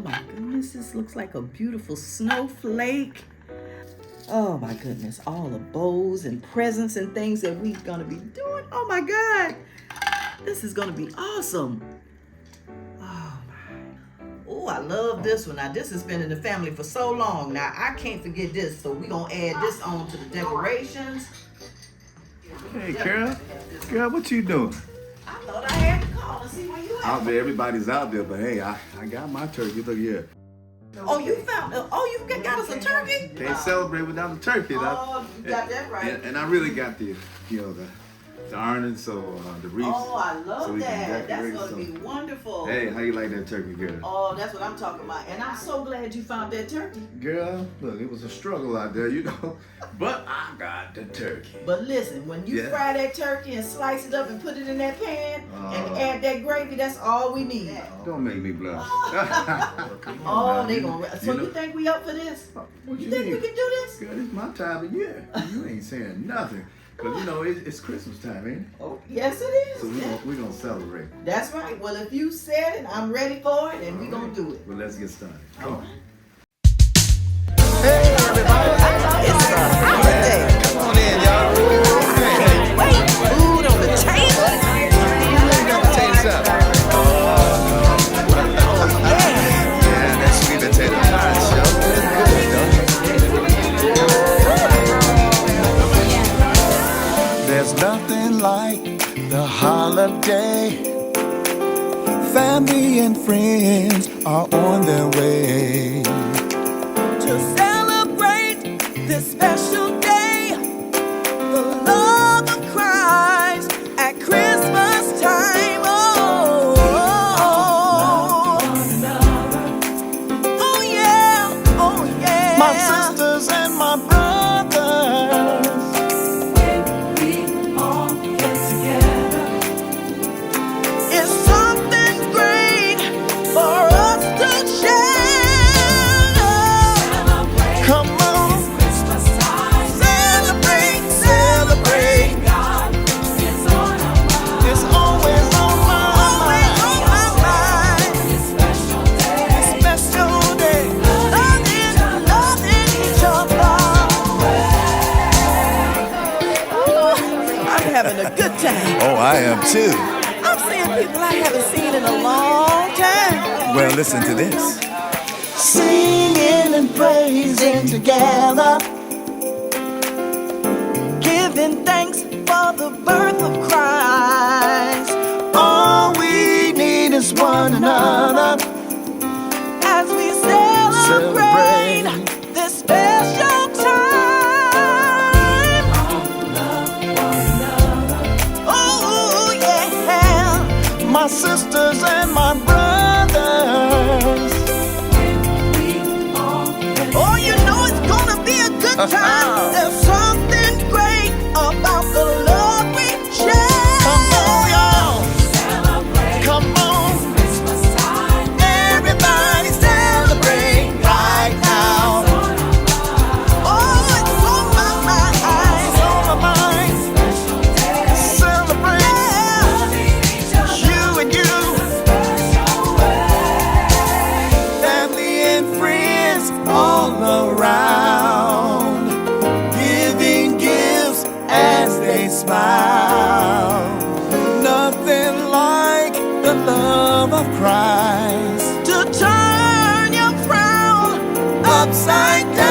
my goodness, this looks like a beautiful snowflake. Oh my goodness, all the bows and presents and things that we're gonna be doing. Oh my God, this is gonna be awesome. Oh my. Oh, I love this one. Now this has been in the family for so long. Now I can't forget this, so we're gonna add this on to the decorations. Hey, Carol. Girl, what you doing? I thought I had to call and see where you at. Out there, everybody's out there, but hey, I got my turkey. Look here. Oh, you found, you got us a turkey? Can't celebrate without a turkey. Oh, you got that right. And I really got the ironing, so the wreaths. Oh, I love so that. That's going to be wonderful. Hey, how you like that turkey, girl? Oh, that's what I'm talking about. And I'm so glad you found that turkey. Girl, look, it was a struggle out there, but I got the turkey. But listen, when you fry that turkey and slice it up and put it in that pan and add that gravy, that's all we need. Don't make me blush. Oh, they gonna. So you think we up for this? What you think we can do this? Girl, it's my time of year. You ain't saying nothing. Because, it's Christmas time, ain't it? Oh, yes, it is. So we're going to celebrate. That's right. Well, if you said it, I'm ready for it, and we're going to do it. Well, let's get started. Come on. Hey, everybody. It's a holiday. Come on in, y'all. Hey. Wait, food on the table? You got potatoes up. Yeah, that's sweet potato pie, show. There's nothing like the holiday. Family and friends are on their way to celebrate this special day, the love of Christ at Christmas time. Oh, yeah. My sisters and my brothers, We all get together. It's something great for us to share. come on, Christmas time. celebrate. God is on our mind. It's always on my mind. This special day. Special day. Loving each other. I'm having a good time. Oh, I am too. I'm seeing people I haven't seen in a long time. Well, listen to this. Singing and praising together, Giving thanks for the birth of Christ. all we need is one another. As we celebrate this special time. Oh, yeah. My sisters and my brothers. Oh, you know it's gonna be a good time. There's something great about the love we share. Come on, y'all. Come on. Everybody celebrate right now. Oh, it's on my mind. It's on my mind. Celebrate you and you. Family and friends all around, giving gifts as they smile. Nothing like the love of Christ To turn your frown upside down.